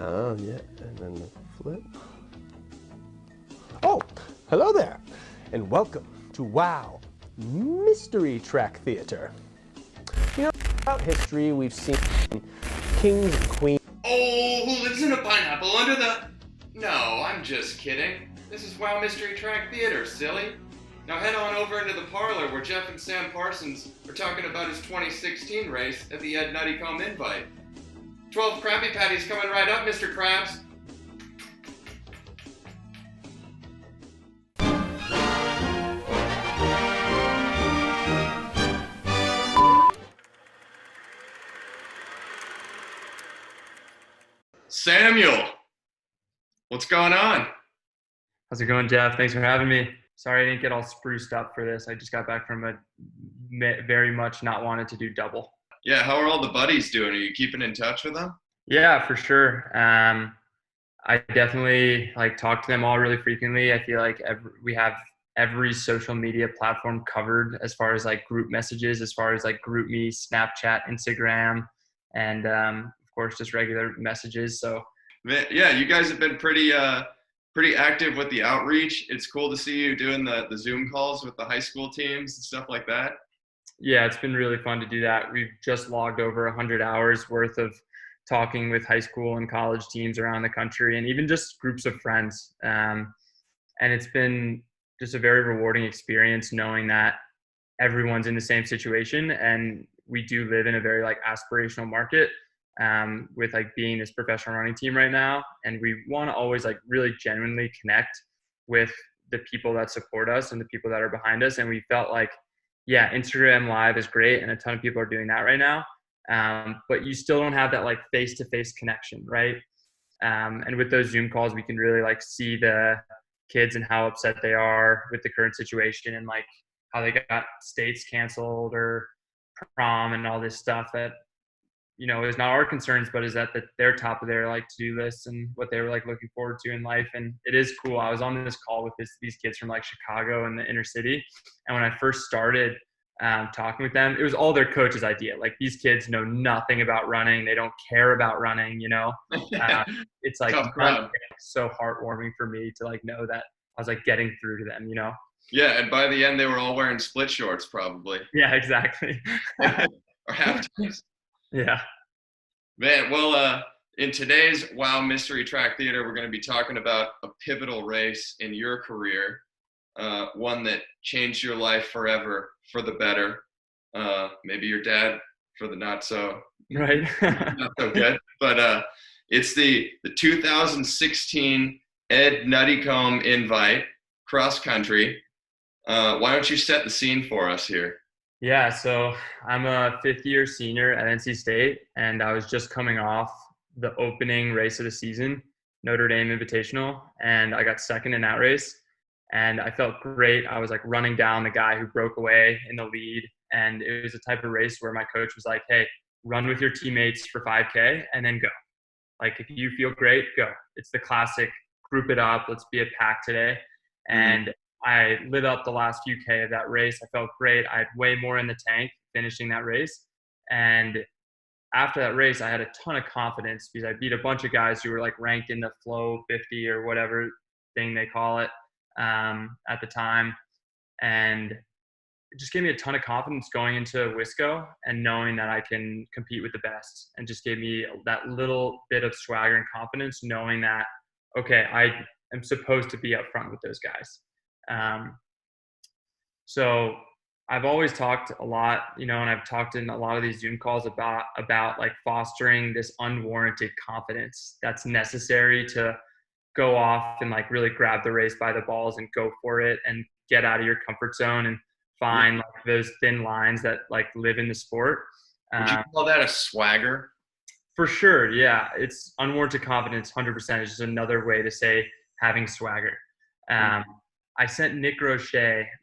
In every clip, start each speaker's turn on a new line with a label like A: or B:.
A: Oh, yeah, and then the flip. Oh, hello there, and welcome to WOW Mystery Track Theater. You know, throughout history, we've seen kings and queens.
B: Oh, who lives in a pineapple under the... No, I'm just kidding. This is WOW Mystery Track Theater, silly. Now head on over into the parlor where Jeff and Sam Parsons are talking about his 2016 race at the Ed Nuttycombe Invite. 12 Krabby Patties coming right up, Mr. Krabs. Samuel, what's going on?
C: How's it going, Jeff? Thanks for having me. Sorry I didn't get all spruced up for this. I just got back from a very much not wanted to do double.
B: Yeah, how are all the buddies doing? Are you keeping in touch with them?
C: Yeah, for sure. I definitely talk to them all really frequently. I feel like we have every social media platform covered as far as group messages, as far as group me, Snapchat, Instagram, and of course just regular messages. So
B: yeah, you guys have been pretty active with the outreach. It's cool to see you doing the Zoom calls with the high school teams and stuff like that.
C: Yeah, it's been really fun to do that. We've just logged over 100 hours worth of talking with high school and college teams around the country, and even just groups of friends. And it's been just a very rewarding experience knowing that everyone's in the same situation, and we do live in a very aspirational market with being this professional running team right now. And we want to always really genuinely connect with the people that support us and the people that are behind us. And we felt yeah, Instagram Live is great, and a ton of people are doing that right now. But you still don't have that face-to-face connection, right? And with those Zoom calls, we can really see the kids and how upset they are with the current situation, and how they got states canceled or prom and all this stuff that is not our concerns, but is at their top of their to-do list and what they were looking forward to in life. And it is cool. I was on this call with these kids from Chicago and the inner city, and when I first started talking with them, it was all their coach's idea. These kids know nothing about running. They don't care about running, it's so heartwarming for me to know that I was getting through to them,
B: Yeah, and by the end they were all wearing split shorts probably.
C: Yeah, exactly.
B: Or half times.
C: Yeah.
B: Man, well, in today's WOW Mystery Track Theater, we're going to be talking about a pivotal race in your career, one that changed your life forever for the better. Maybe your dad for the not so good. But it's the 2016 Ed Nuttycombe Invite cross country. Why don't you set the scene for us here?
C: Yeah, so I'm a fifth-year senior at NC State, and I was just coming off the opening race of the season, Notre Dame Invitational, and I got second in that race. And I felt great. I was running down the guy who broke away in the lead, and it was a type of race where my coach was like, hey, run with your teammates for 5K and then go. If you feel great, go. It's the classic group it up, let's be a pack today. And I lit up the last few K of that race. I felt great. I had way more in the tank finishing that race. And after that race, I had a ton of confidence because I beat a bunch of guys who were ranked in the Flow 50 or whatever thing they call it at the time. And it just gave me a ton of confidence going into Wisco and knowing that I can compete with the best, and just gave me that little bit of swagger and confidence knowing that, okay, I am supposed to be up front with those guys. So I've always talked a lot, and I've talked in a lot of these Zoom calls about fostering this unwarranted confidence that's necessary to go off and really grab the race by the balls and go for it and get out of your comfort zone and find those thin lines that live in the sport.
B: Would you call that a swagger?
C: For sure. Yeah. It's unwarranted confidence. 100% is just another way to say having swagger. I sent Nick Roche,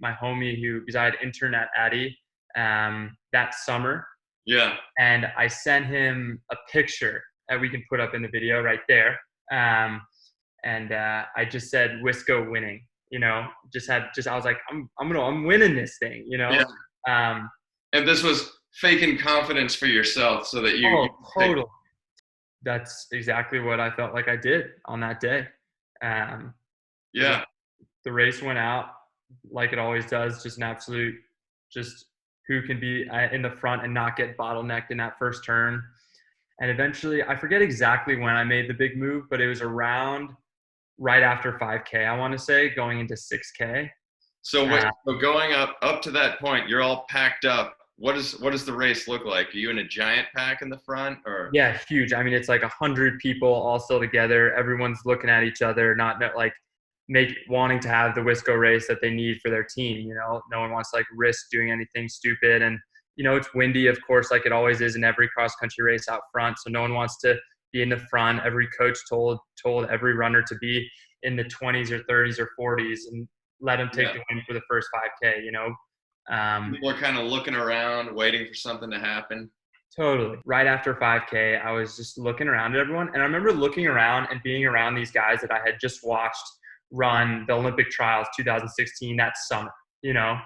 C: my homie, because I had intern at Addy that summer.
B: Yeah.
C: And I sent him a picture that we can put up in the video right there. And I just said Wisco winning, I was like, I'm winning this thing,
B: Yeah. And this was faking confidence for yourself so that you.
C: Totally. that's exactly what I felt like I did on that day.
B: Yeah.
C: The race went out like it always does, just an absolute, just who can be in the front and not get bottlenecked in that first turn. And eventually, I forget exactly when I made the big move, but it was around right after 5K, I want to say, going into 6K.
B: So going up to that point, you're all packed up. What does the race look like? Are you in a giant pack in the front, or?
C: Yeah, huge. I mean, it's like 100 people all still together. Everyone's looking at each other, not like wanting to have the Wisco race that they need for their team. You know, no one wants to like risk doing anything stupid. And, you know, it's windy, of course, like it always is in every cross country race out front. So no one wants to be in the front. Every coach told every runner to be in the 20s or 30s or 40s and let them take the win for the first 5K, you know.
B: People are kind of looking around, waiting for something to happen.
C: Totally. Right after 5K, I was just looking around at everyone. And I remember looking around and being around these guys that I had just watched run the Olympic trials 2016 that summer, you know,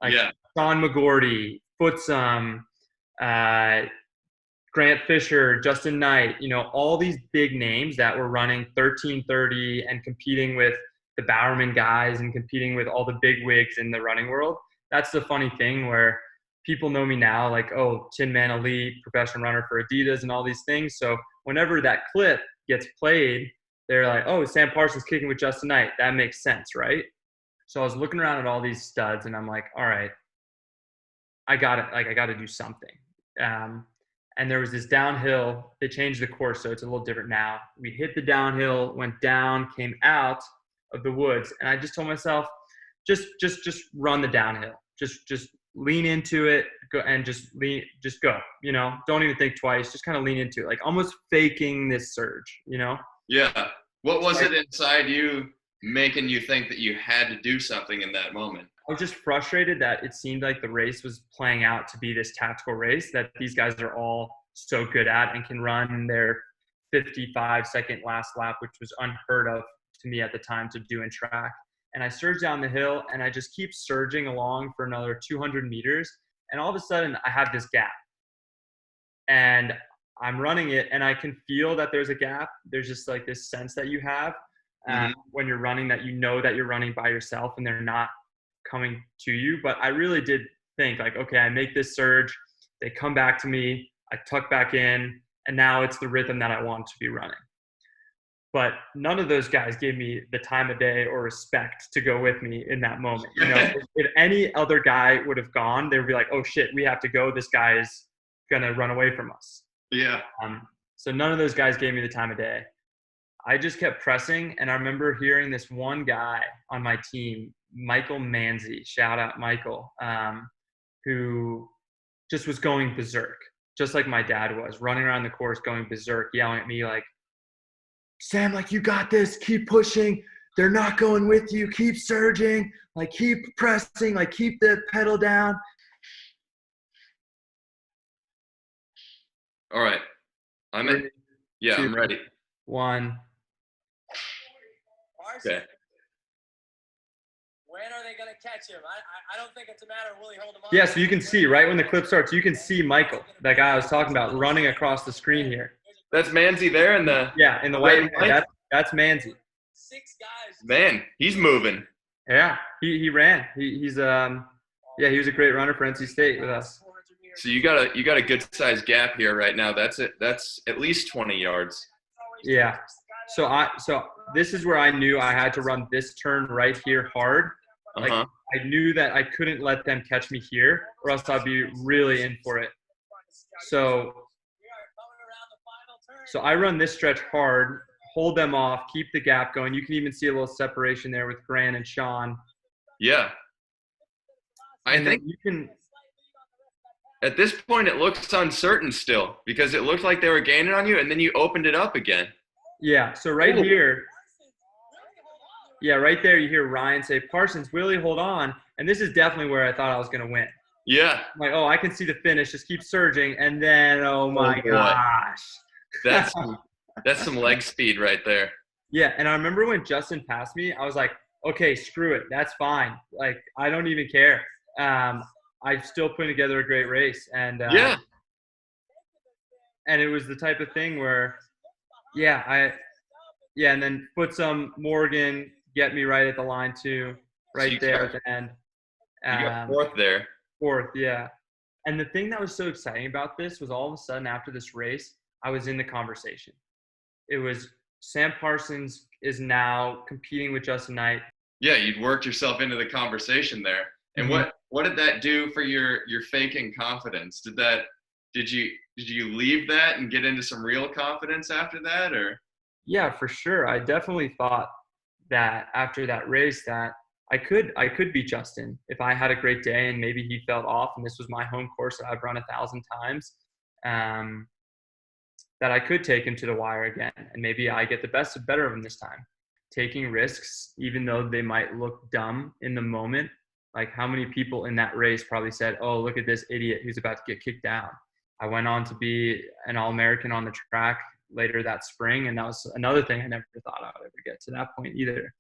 C: like Sean McGorty, Futsum, Grant Fisher, Justin Knight, you know, all these big names that were running 13:30 and competing with the Bowerman guys and competing with all the big wigs in the running world. That's the funny thing where people know me now, like, oh, Tinman elite, professional runner for Adidas and all these things. So whenever that clip gets played, they're like, oh, Sam Parsons kicking with Justin Knight. That makes sense, right? So I was looking around at all these studs and I'm like, all right, I got it. Like, I got to do something. And there was this downhill. They changed the course, so it's a little different now. We hit the downhill, went down, came out of the woods, and I just told myself, just run the downhill. Just lean into it, go and just go. You know, don't even think twice. Just kind of lean into it, like almost faking this surge. You know?
B: Yeah. What was it inside you making you think that you had to do something in that moment?
C: I was just frustrated that it seemed like the race was playing out to be this tactical race that these guys are all so good at and can run their 55-second last lap, which was unheard of to me at the time to do in track. And I surge down the hill and I just keep surging along for another 200 meters. And all of a sudden I have this gap and I'm running it and I can feel that there's a gap. There's just like this sense that you have when you're running, that you know that you're running by yourself and they're not coming to you. But I really did think like, okay, I make this surge, they come back to me, I tuck back in, and now it's the rhythm that I want to be running. But none of those guys gave me the time of day or respect to go with me in that moment. You know, if any other guy would have gone, they would be like, oh shit, we have to go. This guy is going to run away from us.
B: Yeah.
C: So none of those guys gave me the time of day. I just kept pressing. And I remember hearing this one guy on my team, Michael Manzi, shout out Michael, who just was going berserk, just like my dad was, running around the course, going berserk, yelling at me like, Sam, like, you got this, keep pushing. They're not going with you. Keep surging, like, keep pressing, like, keep the pedal down.
B: All right. I'm in. Yeah,
C: 2,
B: I'm ready.
C: 1.
B: Okay.
D: When are they going to catch him? I don't think it's a matter of will he hold him on.
C: Yeah, so you can see, right when the clip starts, you can see Michael, that guy I was talking about, running across the screen here.
B: That's Manzi there in the
C: in the white. That's Manzi.
D: 6 guys.
B: Man, he's moving.
C: Yeah, he ran. He was a great runner for NC State with us.
B: So you got a good sized gap here right now. That's it. That's at least 20 yards.
C: Yeah. So this is where I knew I had to run this turn right here hard. Like, I knew that I couldn't let them catch me here, or else I'd be really in for it. So I run this stretch hard, hold them off, keep the gap going. You can even see a little separation there with Grant and Sean.
B: Yeah. I think
C: you can.
B: At this point, it looks uncertain still because it looked like they were gaining on you, and then you opened it up again.
C: Yeah. So right here. Yeah, right there you hear Ryan say, Parsons, Willie, hold on. And this is definitely where I thought I was going to win.
B: Yeah.
C: I'm like, oh, I can see the finish. Just keep surging. And then, oh my gosh.
B: That's some leg speed right there.
C: Yeah, and I remember when Justin passed me, I was like, okay, screw it. That's fine. Like, I don't even care. I'm still putting together a great race. And and it was the type of thing where And then Futsum, Morgan, get me right at the line too, right there at the end.
B: You got fourth there.
C: Fourth, yeah. And the thing that was so exciting about this was all of a sudden after this race, I was in the conversation. It was Sam Parsons is now competing with Justin Knight.
B: Yeah, you'd worked yourself into the conversation there. And what did that do for your faking confidence? Did you leave that and get into some real confidence after that, or?
C: Yeah, for sure. I definitely thought that after that race that I could beat Justin if I had a great day and maybe he felt off and this was my home course that I've run 1,000 times, that I could take him to the wire again and maybe I get the better of him this time. Taking risks, even though they might look dumb in the moment, like how many people in that race probably said, oh, look at this idiot who's about to get kicked down. I went on to be an All-American on the track later that spring, and that was another thing I never thought I would ever get to that point either.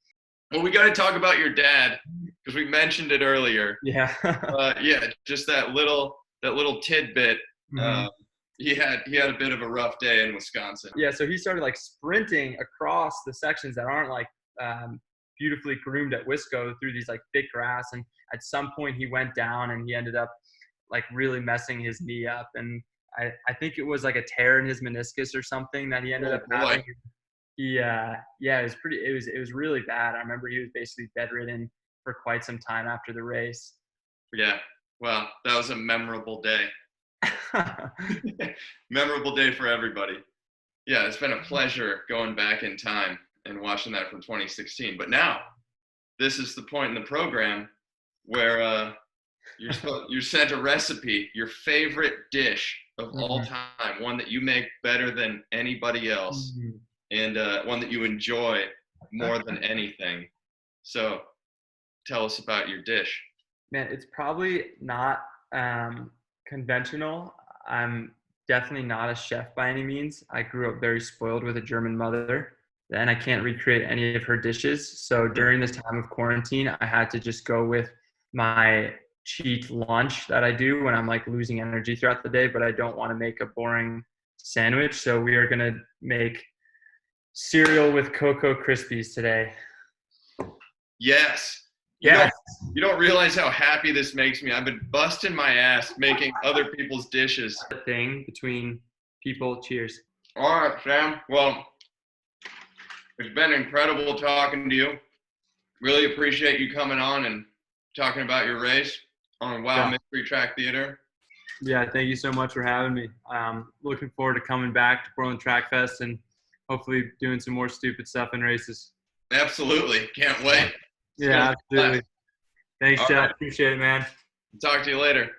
B: Well, we got to talk about your dad because we mentioned it earlier.
C: Yeah.
B: Just that little tidbit.
C: Mm-hmm.
B: He had a bit of a rough day in Wisconsin.
C: Yeah, so he started like sprinting across the sections that aren't like beautifully groomed at Wisco through these like thick grass, and at some point he went down and he ended up like really messing his knee up, and I think it was like a tear in his meniscus or something that he ended up having. It was really bad. I remember he was basically bedridden for quite some time after the race.
B: Yeah, well, that was a memorable day. Memorable day for everybody. Yeah, it's been a pleasure going back in time and watching that from 2016. But now, this is the point in the program where you're sent a recipe, your favorite dish of all time, one that you make better than anybody else, and one that you enjoy more than anything. So, tell us about your dish.
C: Man, it's probably not conventional. I'm definitely not a chef by any means. I grew up very spoiled with a German mother, and I can't recreate any of her dishes. So during this time of quarantine, I had to just go with my cheat lunch that I do when I'm like losing energy throughout the day, but I don't want to make a boring sandwich. So we are going to make cereal with Cocoa Krispies today.
B: Yes.
C: Yeah.
B: You don't realize how happy this makes me. I've been busting my ass making other people's dishes.
C: Thing between people. Cheers.
B: All right, Sam. Well, it's been incredible talking to you. Really appreciate you coming on and talking about your race on Wow Mystery Track Theater.
C: Yeah, thank you so much for having me. Looking forward to coming back to Portland Track Fest and hopefully doing some more stupid stuff in races.
B: Absolutely. Can't wait.
C: Yeah, absolutely. Thanks, Jeff.
B: Right.
C: Appreciate it, man.
B: Talk to you later.